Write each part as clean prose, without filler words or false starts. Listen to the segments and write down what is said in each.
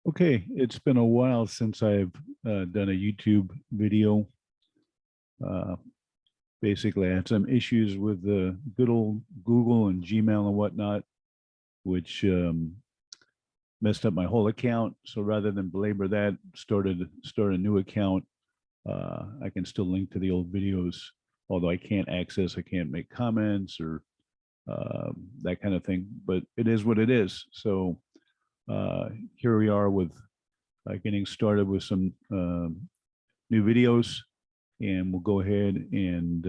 Okay, it's been a while since I've done a YouTube video. Uh, Basically, I had some issues with the good old Google and Gmail and whatnot, which messed up my whole account. So rather than belabor that, start a new account. I can still link to the old videos, although I can't make comments or that kind of thing. But it is what it is. So here we are with getting started with some new videos, and we'll go ahead and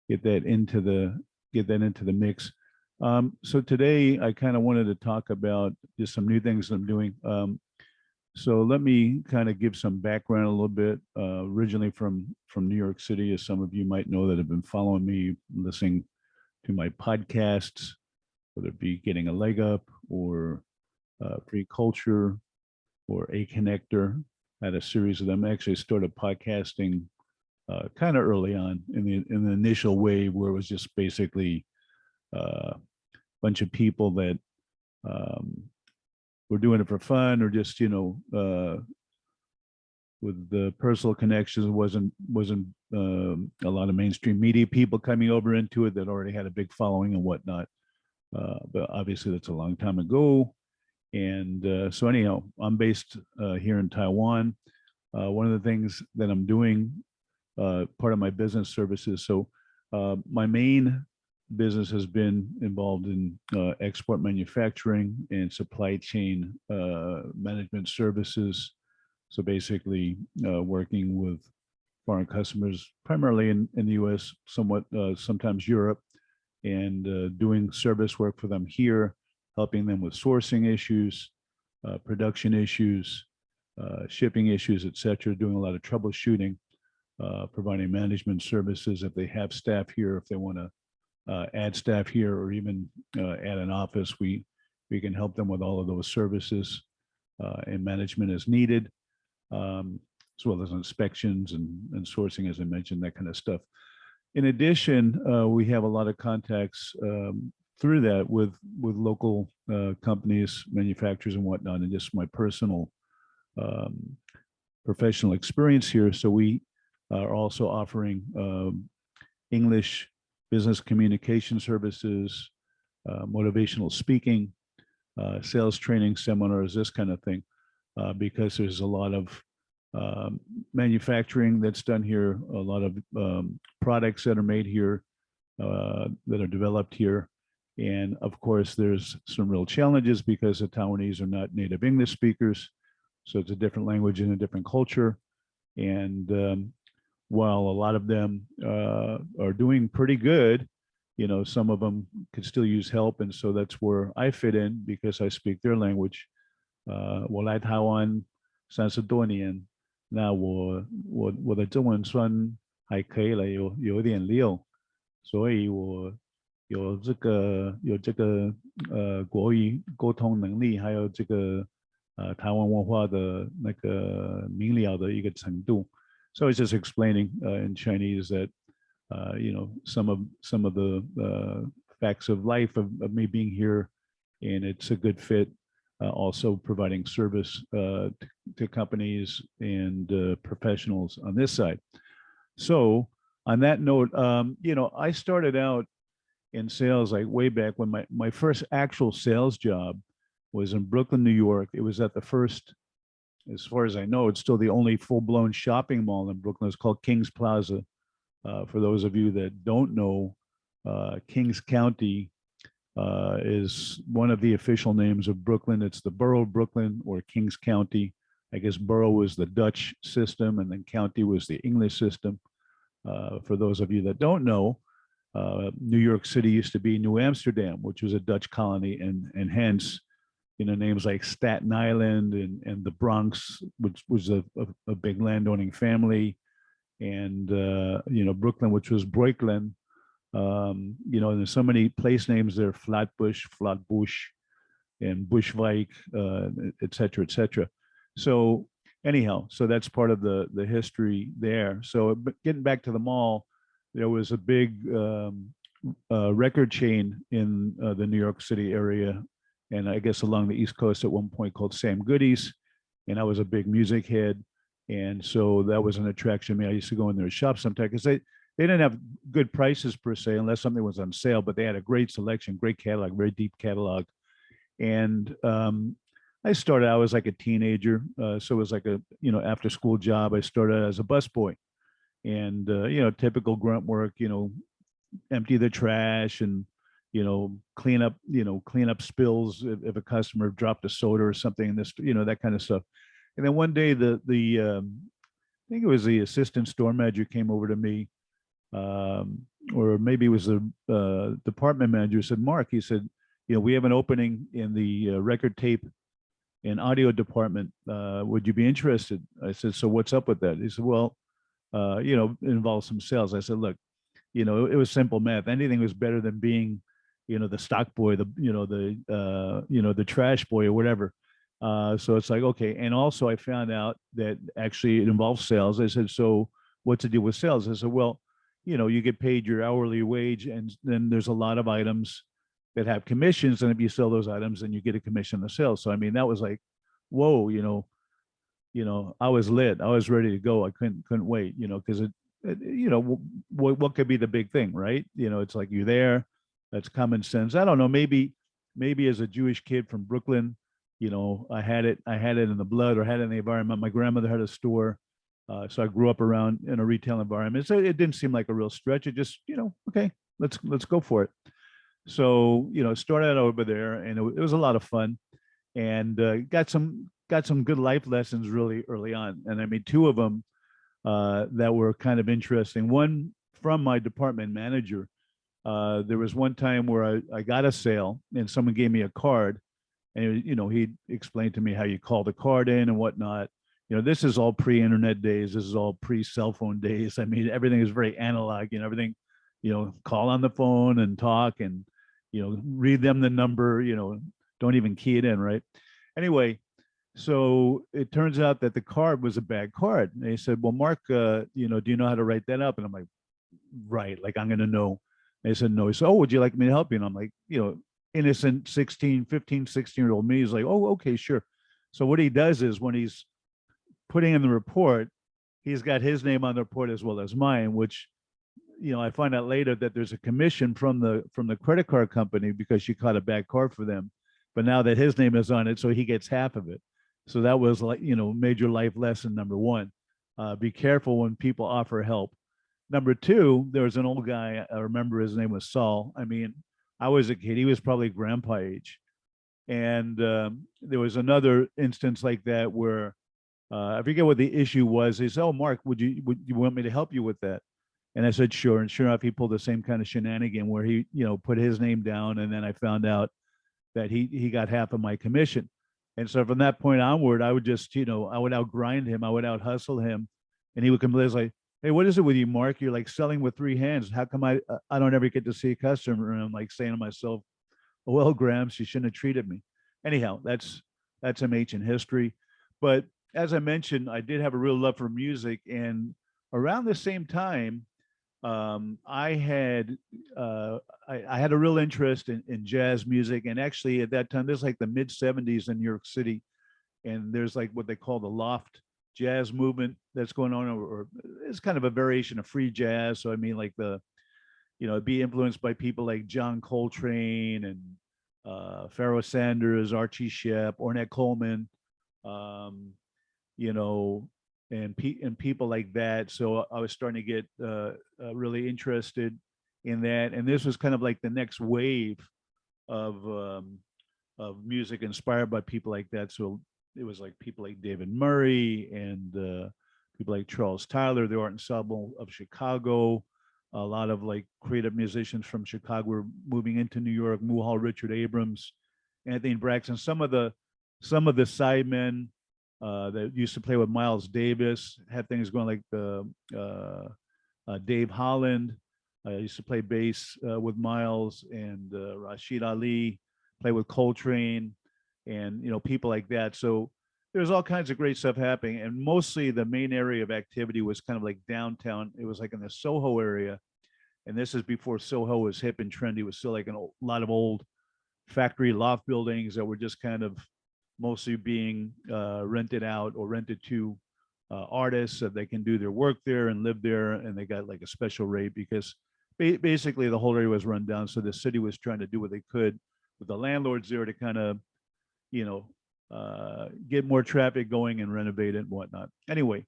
get that into the mix. So today I kind of wanted to talk about just some new things that I'm doing. So let me kind of give some background a little bit. Originally from New York City, as some of you might know that have been following me, listening to my podcasts, whether it be Getting a Leg Up or Free Culture or A Connector. I had a series of them. I actually started podcasting kind of early on in the initial wave, where it was just basically a bunch of people that um, were doing it for fun, or just with the personal connections. Wasn't a lot of mainstream media people coming over into it that already had a big following and whatnot. But obviously that's a long time ago. And so anyhow, I'm based here in Taiwan. One of the things that I'm doing, part of my business services. So my main business has been involved in export manufacturing and supply chain management services. So basically working with foreign customers, primarily in the US, somewhat sometimes Europe, and doing service work for them here, helping them with sourcing issues, production issues, shipping issues, et cetera, doing a lot of troubleshooting, providing management services if they have staff here, if they want to add staff here, or even add an office. We can help them with all of those services and management as needed, as well as inspections and sourcing, as I mentioned, that kind of stuff. In addition, we have a lot of contacts through that with local companies, manufacturers, and whatnot, and just my personal professional experience here. So we are also offering English business communication services, motivational speaking, sales training seminars, this kind of thing, because there's a lot of manufacturing that's done here, a lot of products that are made here, that are developed here. And of course, there's some real challenges because the Taiwanese are not native English speakers. So it's a different language and a different culture. And while a lot of them are doing pretty good, some of them could still use help. And so that's where I fit in, because I speak their language. 我来台湾30多年，那我的中文算还可以了，有点溜，所以我有这个国语沟通能力，还有这个台湾文化的那个明了的一个程度。So I was just explaining in Chinese that some of the facts of life of me being here, and it's a good fit. Also providing service to companies and professionals on this side. So on that note, I started out in sales like way back when my first actual sales job was in Brooklyn, New York. It was at the first, as far as I know, it's still the only full-blown shopping mall in Brooklyn. It's called Kings Plaza. For those of you that don't know, Kings County is one of the official names of Brooklyn. It's the borough of Brooklyn, or Kings County. I guess borough was the Dutch system, and then county was the English system. For those of you that don't know, New York City used to be New Amsterdam, which was a Dutch colony, and hence, names like Staten Island and the Bronx, which was a big landowning family, and Brooklyn, which was Breukelen. There's so many place names there: Flatbush, Flatbush, and Bushwijk, et cetera, et cetera. So anyhow, so that's part of the history there. So getting back to the mall, there was a big record chain in the New York City area, and I guess along the East Coast at one point called Sam Goody's, and I was a big music head, and so that was an attraction to me. I used to go in there and shop sometimes because they didn't have good prices per se unless something was on sale, but they had a great selection, great catalog, very deep catalog. And I started, I was like a teenager. So it was like a, after school job. I started as a busboy and, typical grunt work, empty the trash and, clean up spills if a customer dropped a soda or something and this, that kind of stuff. And then one day I think it was the assistant store manager came over to me, or maybe it was the department manager, said, Mark, he said, we have an opening in the record tape and audio department. Would you be interested? I said, so what's up with that? He said, well, it involves some sales. I said, look, it was simple math. Anything was better than being, the stock boy, the trash boy or whatever. So it's like, okay. And also I found out that actually it involves sales. I said, so what's the deal with sales? I said, well, you get paid your hourly wage and then there's a lot of items that have commissions. And if you sell those items, then you get a commission on the sale. So, I mean, that was like, whoa, I was lit. I was ready to go. I couldn't wait, because what could be the big thing, right? It's like you're there. That's common sense. I don't know. Maybe as a Jewish kid from Brooklyn, I had it in the blood or had it in the environment. My grandmother had a store. So I grew up around in a retail environment. So it didn't seem like a real stretch. It just, okay, let's go for it. So, started out over there and it was a lot of fun and got some good life lessons really early on. And I mean, two of them that were kind of interesting. One from my department manager. There was one time where I got a sale and someone gave me a card and, he explained to me how you call the card in and whatnot. This is all pre-internet days. This is all pre-cell phone days. I mean, everything is very analog, everything, call on the phone and talk and, read them the number, don't even key it in, right? Anyway, so it turns out that the card was a bad card. And they said, well, Mark, do you know how to write that up? And I'm like, right, like I'm going to know. They said, no. He said, oh, would you like me to help you? And I'm like, innocent 16-year-old me is like, oh, okay, sure. So what he does is when he's putting in the report, he's got his name on the report as well as mine, which, I find out later that there's a commission from the credit card company because she caught a bad card for them. But now that his name is on it, so he gets half of it. So that was like, major life lesson number one. Be careful when people offer help. Number two, there was an old guy, I remember his name was Saul. I mean, I was a kid, he was probably grandpa age. And there was another instance like that where I forget what the issue was. He said, oh, Mark, would you want me to help you with that? And I said, sure. And sure enough, he pulled the same kind of shenanigan where he, put his name down. And then I found out that he got half of my commission. And so from that point onward, I would just, I would outgrind him. I would out hustle him. And he would come like, hey, what is it with you, Mark? You're like selling with three hands. How come I don't ever get to see a customer? And I'm like saying to myself, oh, well, Graham, she shouldn't have treated me. Anyhow, that's some ancient history. But as I mentioned, I did have a real love for music. And around the same time, I had I had a real interest in jazz music, and actually at that time, this is like the mid '70s in New York City, and there's like what they call the loft jazz movement that's going on, or it's kind of a variation of free jazz. So I mean, like be influenced by people like John Coltrane and Pharoah Sanders, Archie Shepp, Ornette Coleman, um, you know, and people like that. So I was starting to get really interested in that, and this was kind of like the next wave of music inspired by people like that. So it was like people like David Murray and people like Charles Tyler, the Art Ensemble of Chicago. A lot of like creative musicians from Chicago were moving into New York. Muhal, Richard Abrams, Anthony Braxton. Some of the sidemen that used to play with Miles Davis had things going like Dave Holland. Used to play bass with Miles and Rashid Ali, play with Coltrane, and people like that. So there's all kinds of great stuff happening, and mostly the main area of activity was kind of like downtown. It was like in the Soho area, and this is before Soho was hip and trendy. It was still like a lot of old factory loft buildings that were just kind of mostly being rented out or rented to artists so they can do their work there and live there, and they got like a special rate because basically the whole area was run down. So the city was trying to do what they could with the landlords there to kind of, you know, get more traffic going and renovate it and whatnot. Anyway,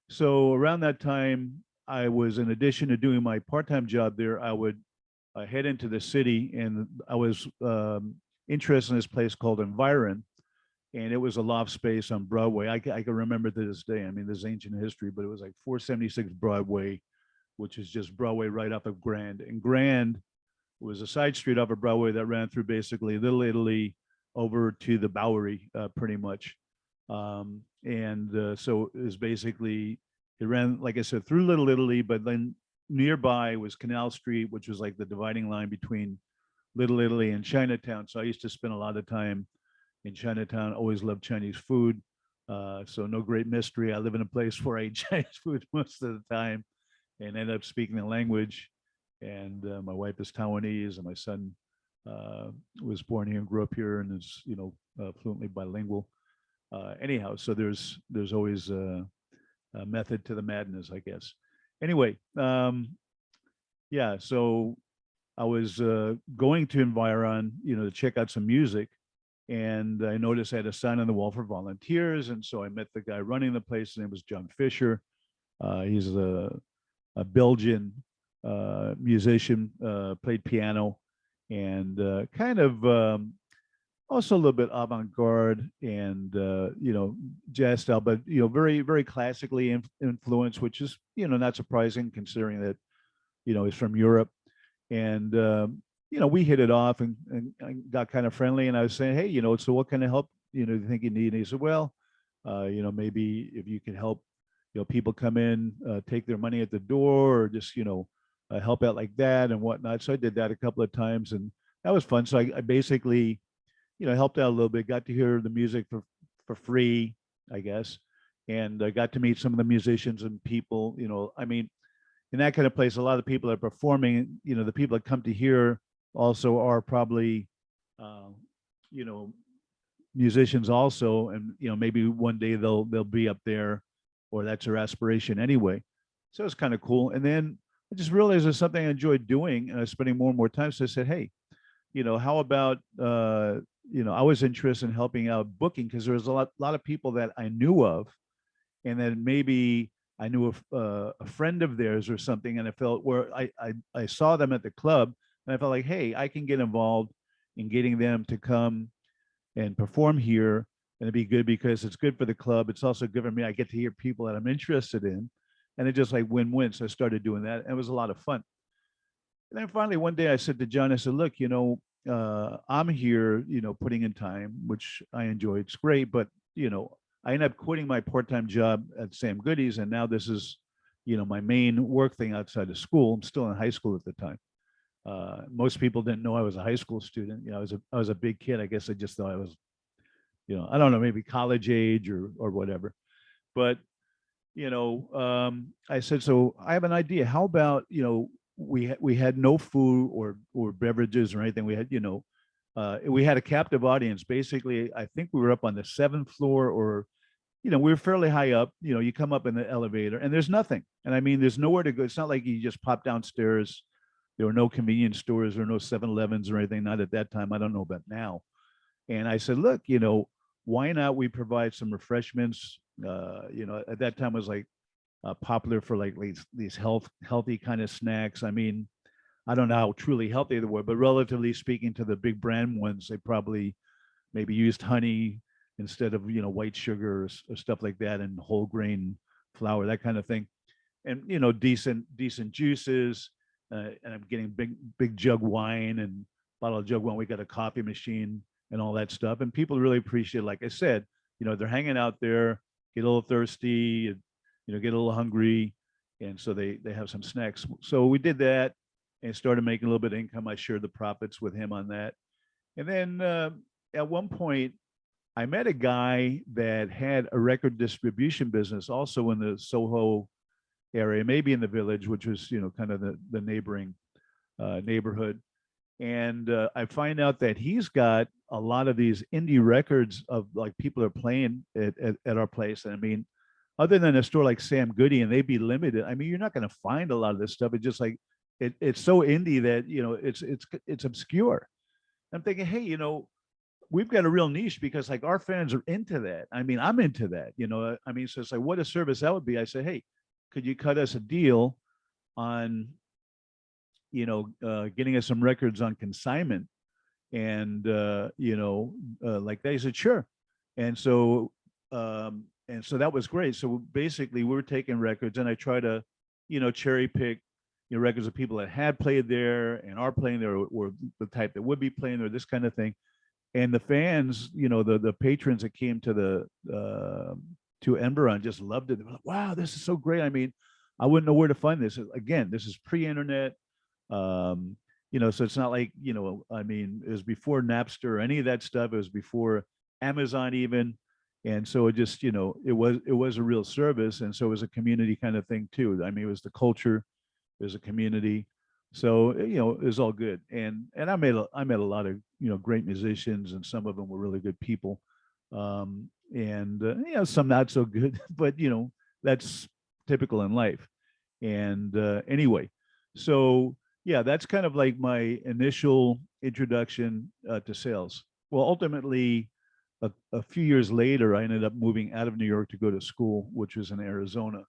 so around that time, I was, in addition to doing my part-time job there, I would head into the city, and I was interested in this place called Environ, and it was a loft space on Broadway. I can remember to this day. I mean, this is ancient history, but it was like 476 Broadway, which is just Broadway right off of Grand. And Grand was a side street off of Broadway that ran through basically Little Italy over to the Bowery, pretty much. So it was basically, it ran, like I said, through Little Italy, but then nearby was Canal Street, which was like the dividing line between Little Italy and Chinatown. So I used to spend a lot of time in Chinatown. Always loved Chinese food. So no great mystery. I live in a place where I eat Chinese food most of the time and end up speaking the language. And my wife is Taiwanese, and my son was born here and grew up here and is, you know, fluently bilingual. Anyhow, so there's always a method to the madness, I guess. Anyway, yeah, so I was going to Environ, you know, to check out some music, and I noticed I had a sign on the wall for volunteers, and so I met the guy running the place. His name was John Fisher. He's a Belgian musician, played piano, and kind of also a little bit avant-garde and you know, jazz style, but you know, very very classically influenced, which is, you know, not surprising considering that, you know, he's from Europe. And you know, we hit it off and got kind of friendly. And I was saying, hey, you know, so what kind of help, you know, do you think you need? And he said, well, you know, maybe if you can help, you know, people come in, take their money at the door, or just, you know, help out like that and whatnot. So I did that a couple of times, and that was fun. So I basically, you know, helped out a little bit, got to hear the music for free, I guess. And I got to meet some of the musicians and people, you know, I mean, in that kind of place, a lot of the people that are performing, you know, the people that come to hear also are probably, you know, musicians also. And, you know, maybe one day they'll be up there, or that's their aspiration anyway. So it's kind of cool. And then I just realized it's something I enjoyed doing, and I was spending more and more time. So I said, hey, you know, how about, you know, I was interested in helping out booking, because there was a lot of people that I knew of, and then maybe I knew a friend of theirs or something, and I felt where I saw them at the club, and I felt like, hey, I can get involved in getting them to come and perform here, and it'd be good because it's good for the club. It's also good for me. I get to hear people that I'm interested in, and it just like win-win. So I started doing that, and it was a lot of fun. And then finally one day I said to John, I said, look, you know, I'm here, you know, putting in time, which I enjoy. It's great, but you know, I ended up quitting my part-time job at Sam Goody's, and now this is, you know, my main work thing outside of school. I'm still in high school at the time. Most people didn't know I was a high school student. You know, I was a big kid. I guess I just thought I was, you know, I don't know, maybe college age or whatever. But you know, I said, so I have an idea. How about, you know, we had no food or beverages or anything. We had, you know, we had a captive audience. Basically, I think we were up on the seventh floor, or you know, we were fairly high up. You know, you come up in the elevator and there's nothing. And I mean, there's nowhere to go. It's not like you just pop downstairs. There were no convenience stores or no 7-Elevens or anything. Not at that time. I don't know about now. And I said, look, you know, why not we provide some refreshments? You know, at that time it was like popular for like these healthy kind of snacks. I mean, I don't know how truly healthy they were, but relatively speaking to the big brand ones, they probably maybe used honey instead of, you know, white sugar or stuff like that, and whole grain flour, that kind of thing. And you know, decent juices. And I'm getting big jug wine and bottle of jug wine. We got a coffee machine and all that stuff, and people really appreciate it. Like I said, you know, they're hanging out there, get a little thirsty, and, you know, get a little hungry, and so they have some snacks. So we did that and started making a little bit of income. I shared the profits with him on that. And then at one point, I met a guy that had a record distribution business also in the Soho area, maybe in the Village, which was, you know, kind of the neighboring neighborhood. And I find out that he's got a lot of these indie records of like people are playing at our place. And I mean, other than a store like Sam Goody, and they'd be limited. I mean, you're not going to find a lot of this stuff. It's just like it's so indie that it's obscure. I'm thinking, hey, we've got a real niche because like our fans are into that. I mean, I'm into that. I mean, so it's like what a service that would be. I say, hey, could you cut us a deal on getting us some records on consignment and like they said sure. And so that was great. So basically we were taking records and I try to cherry pick records of people that had played there and are playing there, or the type that would be playing there, this kind of thing. And the fans, the patrons that came to the to Enberon just loved it. They were like, wow, this is so great. I mean, I wouldn't know where to find this. Again, this is pre-internet. um so it's not like, I mean, it was before Napster or any of that stuff. It was before Amazon even. And so it just, it was a real service. And so it was a community kind of thing too. I mean, it was the culture, there's a community. So, it was all good. And I met a lot of, great musicians, and some of them were really good people. And some not so good, but that's typical in life. And anyway, so yeah, that's kind of like my initial introduction to sales. Well, ultimately, a few years later, I ended up moving out of New York to go to school, which was in Arizona.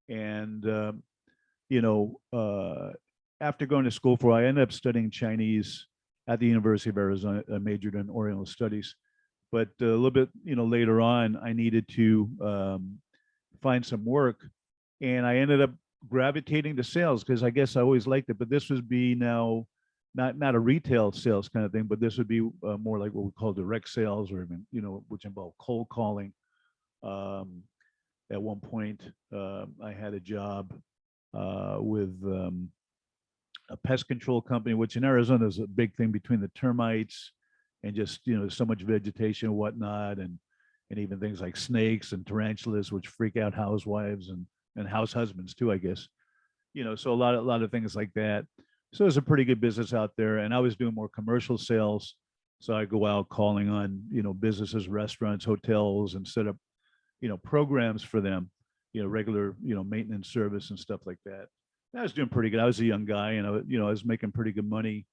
And you know, after going to school for, I ended up studying Chinese at the University of Arizona. I majored in Oriental Studies. But a little bit, later on, I needed to find some work, and I ended up gravitating to sales because I guess I always liked it. But this would be now not a retail sales kind of thing, but this would be more like what we call direct sales, or even which involve cold calling. Um, at one point, I had a job with a pest control company, which in Arizona is a big thing between the termites and just so much vegetation and whatnot, and even things like snakes and tarantulas, which freak out housewives and house husbands too, I guess. So a lot of things like that. So it's a pretty good business out there, and I was doing more commercial sales. So I go out calling on businesses, restaurants, hotels, and set up programs for them, regular maintenance service and stuff like that. I was doing pretty good. I was a young guy, and I was making pretty good money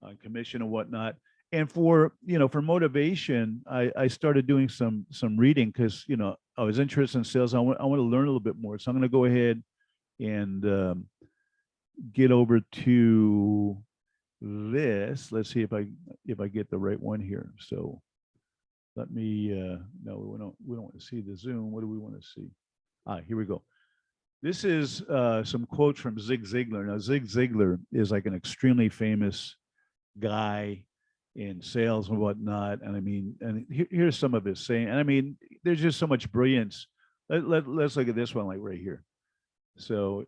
on commission and whatnot. And for motivation, I started doing some reading because I was interested in sales. I want to learn a little bit more. So I'm going to go ahead and get over to this. Let's see if I get the right one here. So let me no, we don't want to see the Zoom. What do we want to see? Here we go. This is some quotes from Zig Ziglar. Now, Zig Ziglar is like an extremely famous guy in sales and whatnot. And I mean, and here's some of his saying. And I mean, there's just so much brilliance. Let's look at this one, like right here. So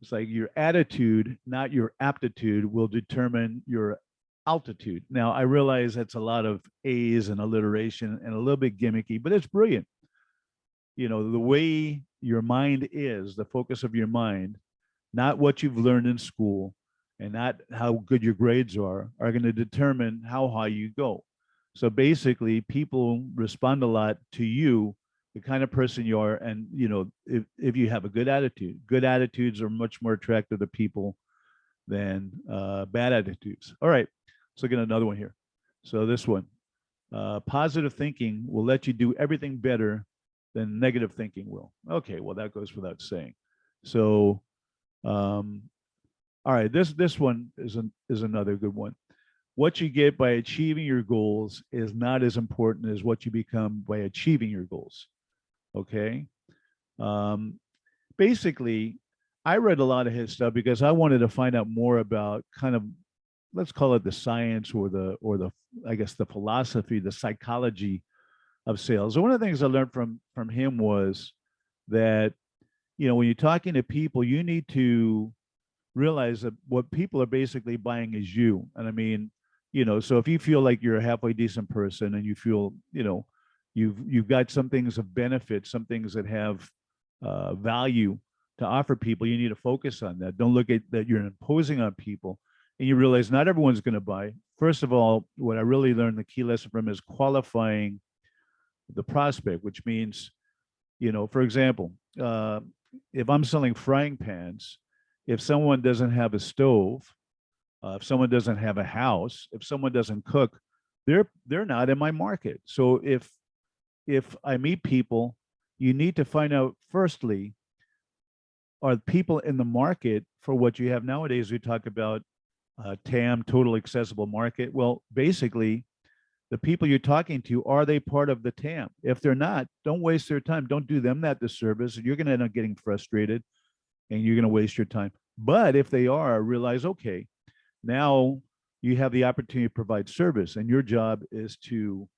it's like your attitude, not your aptitude, will determine your altitude. Now, I realize that's a lot of A's and alliteration and a little bit gimmicky, but it's brilliant. The way your mind is, the focus of your mind, not what you've learned in school and not how good your grades are going to determine how high you go. So basically, people respond a lot to you, the kind of person you are. And, if you have a good attitudes are much more attractive to people than bad attitudes. All right. So get another one here. So this one, positive thinking will let you do everything better than negative thinking will. Okay, well, that goes without saying. So, all right, this one is another good one. What you get by achieving your goals is not as important as what you become by achieving your goals. Okay. Um, Basically, I read a lot of his stuff because I wanted to find out more about kind of, let's call it the science, or the I guess the philosophy, the psychology of sales. And one of the things I learned from him was that when you're talking to people, you need to realize that what people are basically buying is you. And I mean, so if you feel like you're a halfway decent person and you feel you've got some things of benefit, some things that have value to offer people, you need to focus on that. Don't look at that you're imposing on people. and you realize not everyone's going to buy. First of all, what I really learned, the key lesson from is qualifying the prospect, which means, for example, if I'm selling frying pans, if someone doesn't have a stove, if someone doesn't have a house, if someone doesn't cook, they're not in my market. So if I meet people, you need to find out firstly, are people in the market for what you have nowadays? We talk about TAM, total accessible market. Well, basically, the people you're talking to, are they part of the TAM? If they're not, don't waste their time. Don't do them that disservice. You're going to end up getting frustrated and you're going to waste your time. But if they are, realize, okay, now you have the opportunity to provide service, and your job is to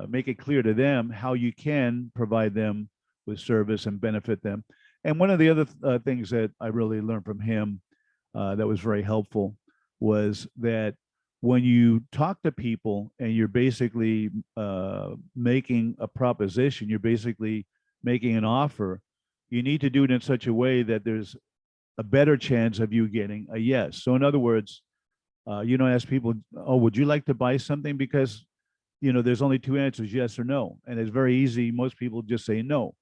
make it clear to them how you can provide them with service and benefit them. And one of the other things that I really learned from him that was very helpful was that when you talk to people and you're basically making a proposition, you're basically making an offer, you need to do it in such a way that there's a better chance of you getting a yes. So in other words, you don't ask people, oh, would you like to buy something? Because, there's only two answers, yes or no. And it's very easy. Most people just say no.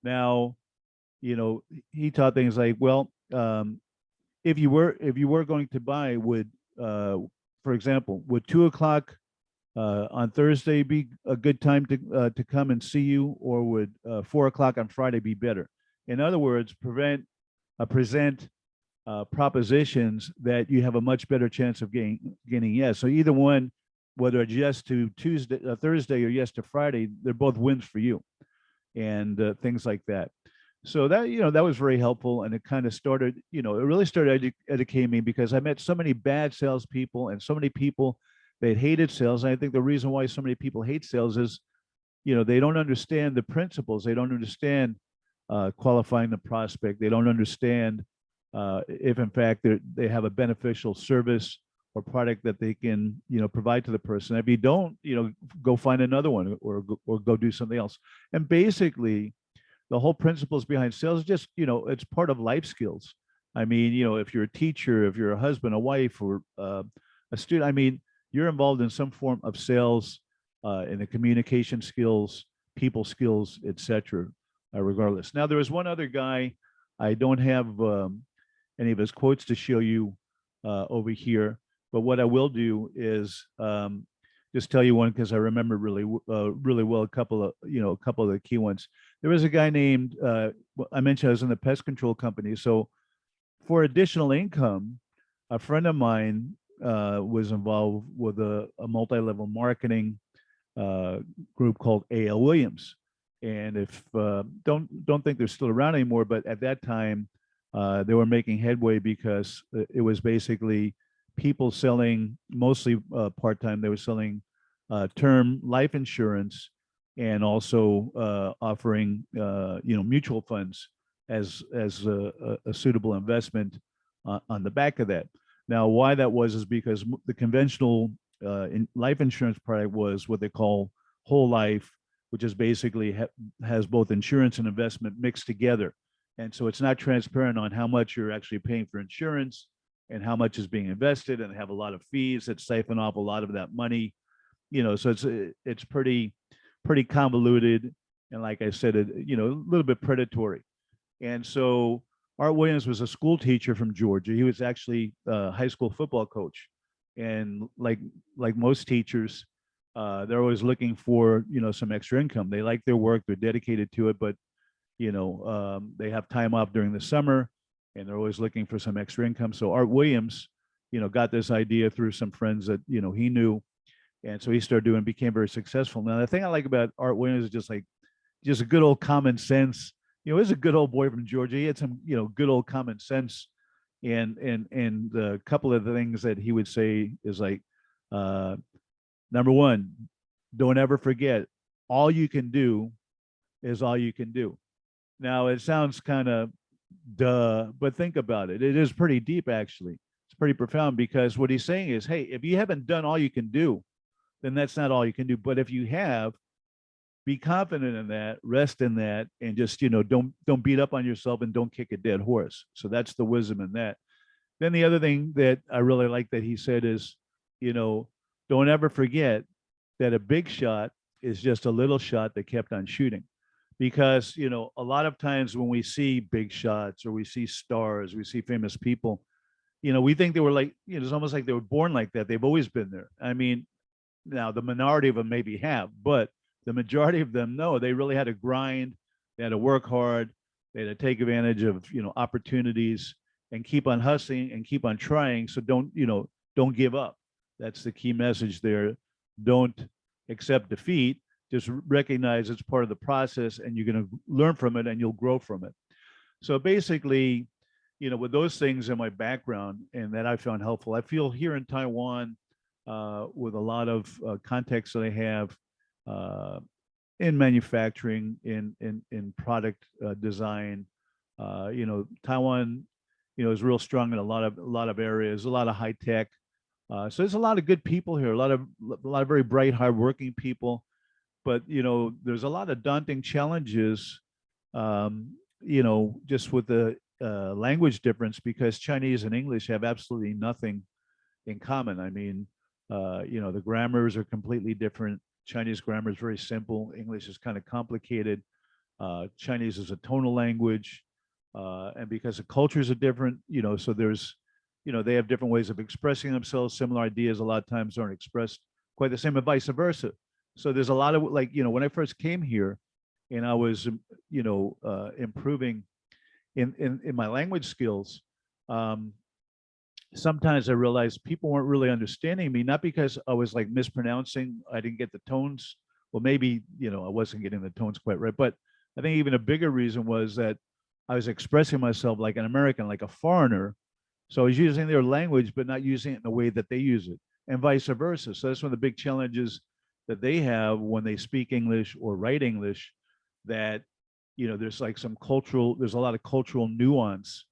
Now, he taught things like, well, if you were going to buy, would, for example, would 2 o'clock on Thursday be a good time to come and see you, or would 4 o'clock on Friday be better? In other words, present propositions that you have a much better chance of getting yes. So either one, whether it's yes to Thursday or yes to Friday, they're both wins for you, and things like that. So that was very helpful, and it kind of started, it really started educating me, because I met so many bad salespeople and so many people that hated sales. And I think the reason why so many people hate sales is, they don't understand the principles. They don't understand qualifying the prospect. They don't understand if in fact they have a beneficial service or product that they can, provide to the person. If you don't, go find another one, or go do something else. And basically, the whole principles behind sales is just, it's part of life skills. I mean, if you're a teacher, if you're a husband, a wife, or a student, I mean, you're involved in some form of sales, in the communication skills, people skills, etc. Regardless. Now, there was one other guy. I don't have any of his quotes to show you over here, but what I will do is just tell you one, because I remember really well a couple of the key ones. There was a guy named I mentioned I was in the pest control company. So for additional income, a friend of mine was involved with a multi-level marketing group called A.L. Williams. And if don't think they're still around anymore, but at that time they were making headway, because it was basically people selling, mostly part-time. They were selling term life insurance, and also offering mutual funds as a suitable investment on the back of that. Now, why that was is because the conventional life insurance product was what they call whole life, which is basically has both insurance and investment mixed together. And so it's not transparent on how much you're actually paying for insurance and how much is being invested, and have a lot of fees that siphon off a lot of that money. So it's pretty convoluted, and like I said, a little bit predatory. And so Art Williams was a school teacher from Georgia. He was actually a high school football coach, and like most teachers, they're always looking for some extra income. They like their work, they're dedicated to it, but they have time off during the summer, and they're always looking for some extra income. So Art Williams, got this idea through some friends that he knew, and so he started doing, became very successful. Now, the thing I like about Art Williams is just a good old common sense. He's a good old boy from Georgia. He had some good old common sense, and a couple of the things that he would say is like, number one, don't ever forget, all you can do is all you can do. Now, it sounds kind of duh, but think about it. It is pretty deep, actually. It's pretty profound, because what he's saying is, hey, if you haven't done all you can do, then that's not all you can do. But if you have, be confident in that, rest in that, and just don't beat up on yourself, and don't kick a dead horse. So that's the wisdom in that. then the other thing that I really like that he said is, you know, don't ever forget that a big shot is just a little shot that kept on shooting. Because, a lot of times when we see big shots or we see stars, we see famous people, we think they were like, it's almost like they were born like that. They've always been there. I mean, now the minority of them maybe have, but the majority of them, no, they really had to grind, they had to work hard, they had to take advantage of, opportunities and keep on hustling and keep on trying. So don't give up. That's the key message there. Don't accept defeat. Just recognize it's part of the process and you're going to learn from it and you'll grow from it. So basically, with those things in my background and that I found helpful, I feel here in Taiwan, with a lot of context that I have in manufacturing, in product design, Taiwan, is real strong in a lot of areas, a lot of high tech. So there's a lot of good people here, a lot of very bright, hardworking people. But there's a lot of daunting challenges, just with the language difference, because Chinese and English have absolutely nothing in common. I mean, the grammars are completely different. Chinese grammar is very simple. English is kind of complicated. Chinese is a tonal language, and because the cultures are different, so there's, they have different ways of expressing themselves. Similar ideas a lot of times aren't expressed quite the same, and vice versa. So there's a lot of like, when I first came here, and I was, improving in my language skills. Sometimes I realized people weren't really understanding me, not because I was like mispronouncing, I didn't get the tones. Well, maybe, I wasn't getting the tones quite right. But I think even a bigger reason was that I was expressing myself like an American, like a foreigner. So I was using their language, but not using it in the way that they use it, and vice versa. So that's one of the big challenges that they have when they speak English or write English, that, there's like there's a lot of cultural nuance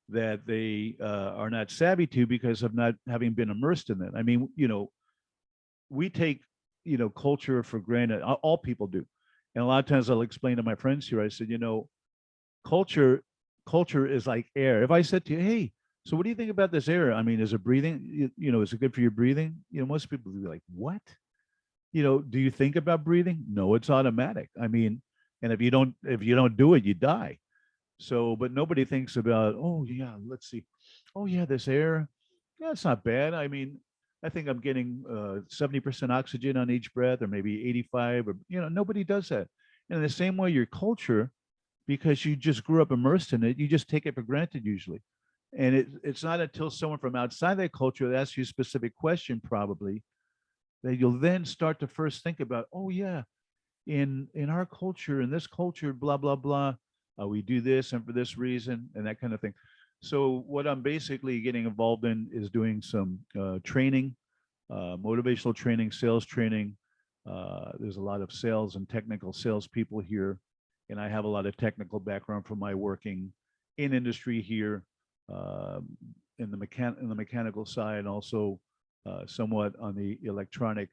that they are not savvy to because of not having been immersed in it. I mean, we take, culture for granted. All people do. And a lot of times I'll explain to my friends here, I said, culture, culture is like air. If I said to you, hey, so what do you think about this air? I mean, is it breathing? Is it good for your breathing? Most people will be like, what? Do you think about breathing? No, it's automatic. I mean, and if you don't do it, you die. So, but nobody thinks about, oh yeah, let's see. Oh yeah, this air. Yeah, it's not bad. I mean, I think I'm getting 70% oxygen on each breath, or maybe 85, or nobody does that. And in the same way, your culture, because you just grew up immersed in it, you just take it for granted usually. And it's not until someone from outside that culture that asks you a specific question, probably, that you'll then start to first think about, oh yeah, in our culture, in this culture, blah blah blah, we do this and for this reason and that kind of thing. So what I'm basically getting involved in is doing some training, motivational training, sales training. There's a lot of sales and technical sales people here, and I have a lot of technical background from my working in industry here, in the mechanical side, also somewhat on the electronic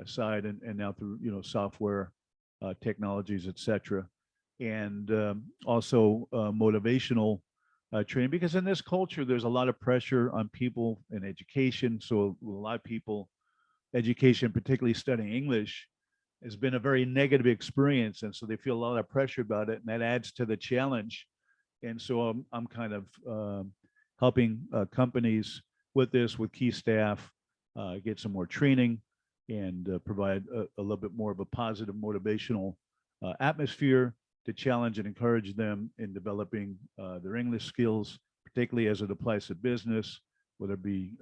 side, and now through software technologies, etc. And also motivational training, because in this culture there's a lot of pressure on people in education. So a lot of people, education, particularly studying English, has been a very negative experience, and so they feel a lot of pressure about it, and that adds to the challenge. And so I'm kind of helping companies with this, with key staff, get some more training, and provide a little bit more of a positive motivational atmosphere to challenge and encourage them in developing their English skills, particularly as it applies to business, whether it be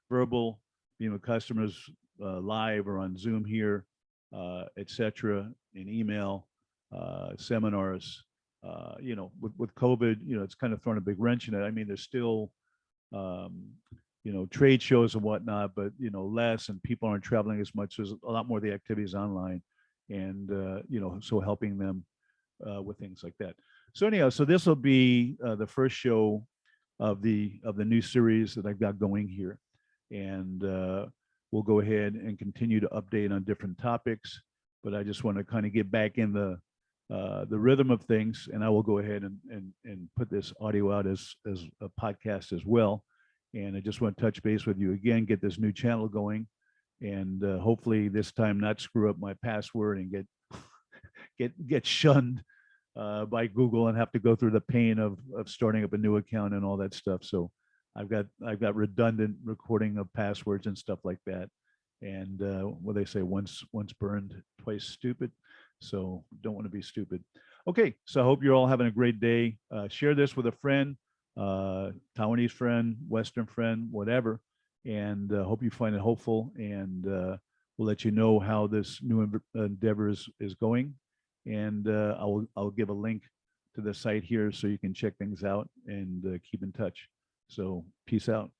verbal, being with customers live or on Zoom here, etc., in email, seminars. With COVID, it's kind of thrown a big wrench in it. I mean, there's still, trade shows and whatnot, but, less, and people aren't traveling as much. There's a lot more of the activities online, and, so helping them with things like that. So anyhow, so this will be the first show of the new series that I've got going here. And we'll go ahead and continue to update on different topics. But I just want to kind of get back in the the rhythm of things, and I will go ahead and put this audio out as a podcast as well. And I just want to touch base with you again, get this new channel going, and hopefully this time not screw up my password and get shunned by Google and have to go through the pain of starting up a new account and all that stuff. So I've got redundant recording of passwords and stuff like that. And what they say, once burned, twice stupid. So don't want to be stupid. Okay, so I hope you're all having a great day. Share this with a friend, Taiwanese friend, Western friend, whatever, and hope you find it hopeful. And we'll let you know how this new endeavor is going. And I'll give a link to the site here so you can check things out and keep in touch. So peace out.